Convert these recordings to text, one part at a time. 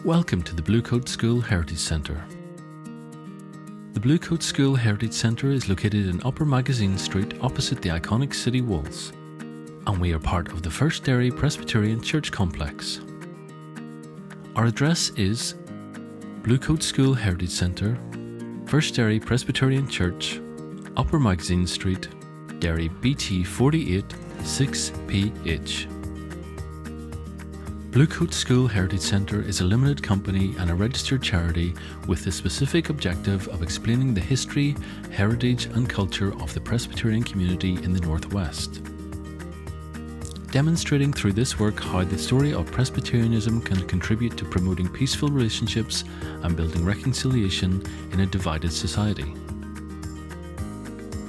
Welcome to the Bluecoat School Heritage Centre. The Bluecoat School Heritage Centre is located in Upper Magazine Street opposite the iconic city walls, and we are part of the First Dairy Presbyterian Church complex. Our address is Bluecoat School Heritage Centre, First Dairy Presbyterian Church, Upper Magazine Street, Derry BT 48 6PH. Bluecoat School Heritage Centre is a limited company and a registered charity with the specific objective of explaining the history, heritage and culture of the Presbyterian community in the Northwest. Demonstrating through this work how the story of Presbyterianism can contribute to promoting peaceful relationships and building reconciliation in a divided society.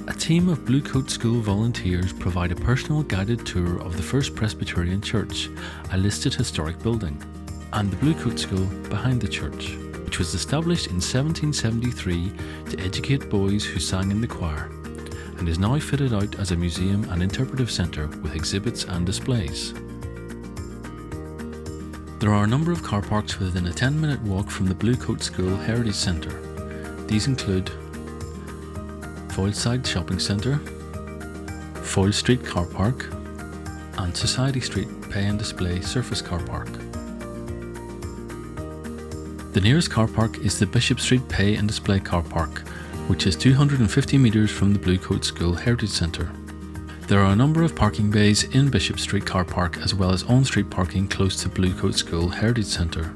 A team of Bluecoat School volunteers provide a personal guided tour of the First Presbyterian Church, a listed historic building, and the Bluecoat School behind the church, which was established in 1773 to educate boys who sang in the choir, and is now fitted out as a museum and interpretive centre with exhibits and displays. There are a number of car parks within a 10-minute walk from the Bluecoat School Heritage Centre. These include Foyleside Shopping Centre, Foyle Street Car Park, and Society Street Pay and Display Surface Car Park. The nearest car park is the Bishop Street Pay and Display Car Park, which is 250 metres from the Bluecoat School Heritage Centre. There are a number of parking bays in Bishop Street Car Park as well as on-street parking close to Bluecoat School Heritage Centre.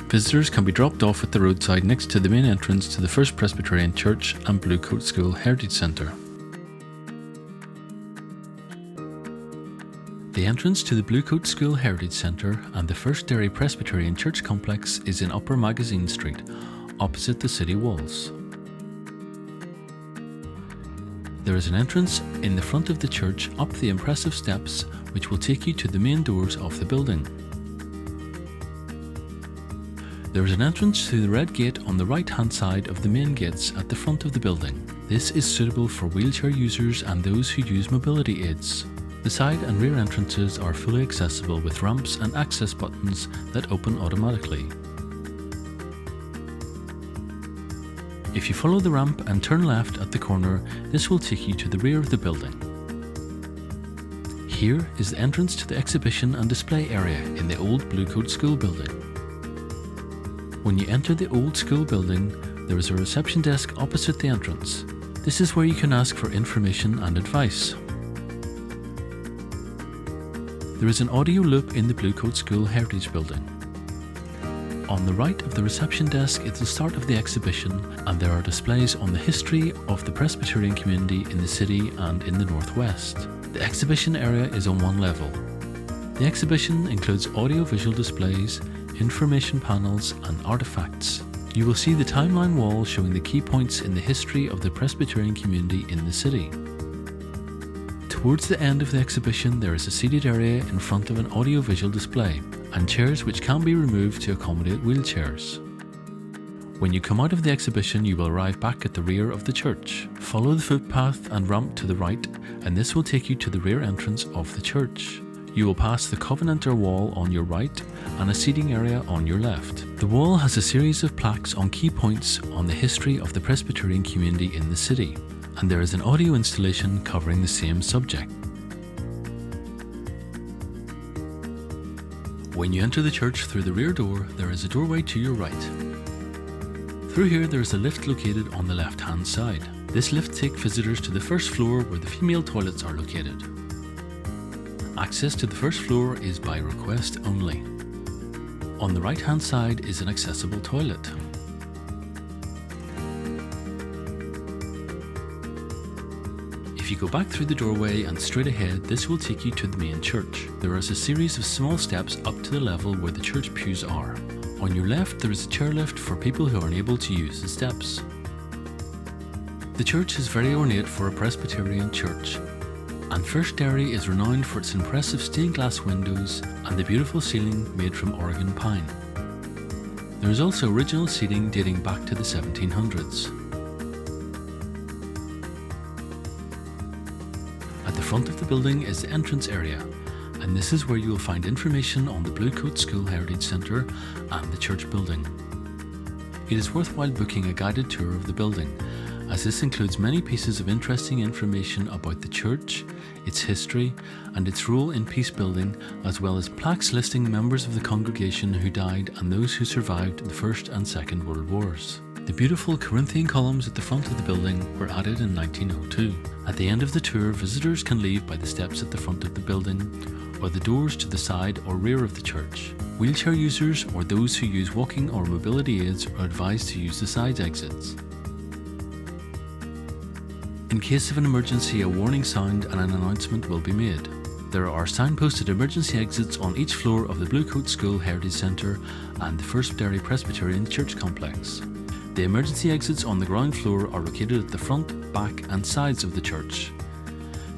Visitors can be dropped off at the roadside next to the main entrance to the First Presbyterian Church and Bluecoat School Heritage Centre. The entrance to the Bluecoat School Heritage Centre and the First Dairy Presbyterian Church complex is in Upper Magazine Street, opposite the city walls. There is an entrance in the front of the church up the impressive steps which will take you to the main doors of the building. There is an entrance through the red gate on the right-hand side of the main gates at the front of the building. This is suitable for wheelchair users and those who use mobility aids. The side and rear entrances are fully accessible with ramps and access buttons that open automatically. If you follow the ramp and turn left at the corner, this will take you to the rear of the building. Here is the entrance to the exhibition and display area in the old Bluecoat School building. When you enter the old school building, there is a reception desk opposite the entrance. This is where you can ask for information and advice. There is an audio loop in the Bluecoat School Heritage Building. On the right of the reception desk is the start of the exhibition, and there are displays on the history of the Presbyterian community in the city and in the Northwest. The exhibition area is on one level. The exhibition includes audio-visual displays, information panels and artifacts. You will see the timeline wall showing the key points in the history of the Presbyterian community in the city. Towards the end of the exhibition there is a seated area in front of an audio-visual display and chairs which can be removed to accommodate wheelchairs. When you come out of the exhibition you will arrive back at the rear of the church. Follow the footpath and ramp to the right and this will take you to the rear entrance of the church. You will pass the Covenanter wall on your right and a seating area on your left. The wall has a series of plaques on key points on the history of the Presbyterian community in the city, and there is an audio installation covering the same subject. When you enter the church through the rear door, there is a doorway to your right. Through here there is a lift located on the left-hand side. This lift takes visitors to the first floor where the female toilets are located. Access to the first floor is by request only. On the right-hand side is an accessible toilet. If you go back through the doorway and straight ahead, this will take you to the main church. There is a series of small steps up to the level where the church pews are. On your left there is a chairlift for people who are unable to use the steps. The church is very ornate for a Presbyterian church, and First Dairy is renowned for its impressive stained glass windows and the beautiful ceiling made from Oregon pine. There is also original seating dating back to the 1700s. At the front of the building is the entrance area, and this is where you will find information on the Bluecoat School Heritage Centre and the church building. It is worthwhile booking a guided tour of the building, as this includes many pieces of interesting information about the church, its history and its role in peace building, as well as plaques listing members of the congregation who died and those who survived the First and Second World Wars. The beautiful Corinthian columns at the front of the building were added in 1902. At the end of the tour, visitors can leave by the steps at the front of the building or the doors to the side or rear of the church. Wheelchair users or those who use walking or mobility aids are advised to use the side exits. In case of an emergency, a warning sound and an announcement will be made. There are signposted emergency exits on each floor of the Bluecoat School Heritage Centre and the First Dairy Presbyterian Church Complex. The emergency exits on the ground floor are located at the front, back and sides of the church.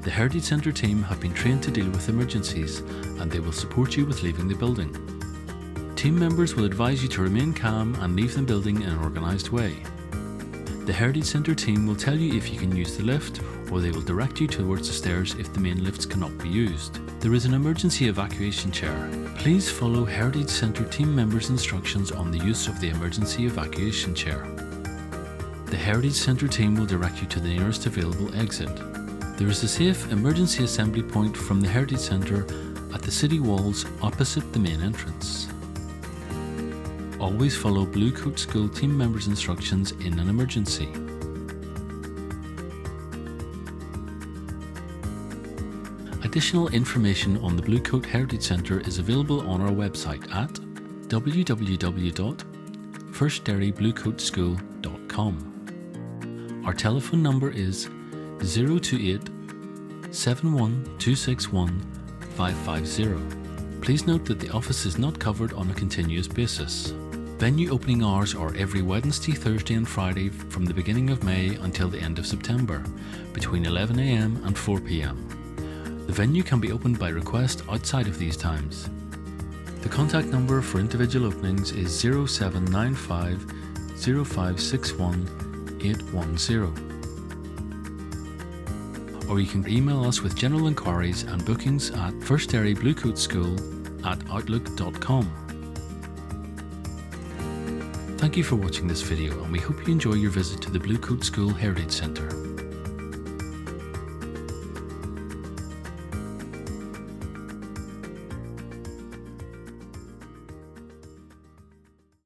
The Heritage Centre team have been trained to deal with emergencies and they will support you with leaving the building. Team members will advise you to remain calm and leave the building in an organised way. The Heritage Centre team will tell you if you can use the lift, or they will direct you towards the stairs if the main lifts cannot be used. There is an emergency evacuation chair. Please follow Heritage Centre team members' instructions on the use of the emergency evacuation chair. The Heritage Centre team will direct you to the nearest available exit. There is a safe emergency assembly point from the Heritage Centre at the city walls opposite the main entrance. Always follow Bluecoat School team members' instructions in an emergency. Additional information on the Bluecoat Heritage Centre is available on our website at www.firstdairybluecoatschool.com. Our telephone number is 028 71261 550. Please note that the office is not covered on a continuous basis. Venue opening hours are every Wednesday, Thursday and Friday from the beginning of May until the end of September, between 11 AM and 4 PM. The venue can be opened by request outside of these times. The contact number for individual openings is 0795 0561 810. Or you can email us with general inquiries and bookings at firstdairybluecoatschool@outlook.com. Thank you for watching this video and we hope you enjoy your visit to the Bluecoat School Heritage Centre.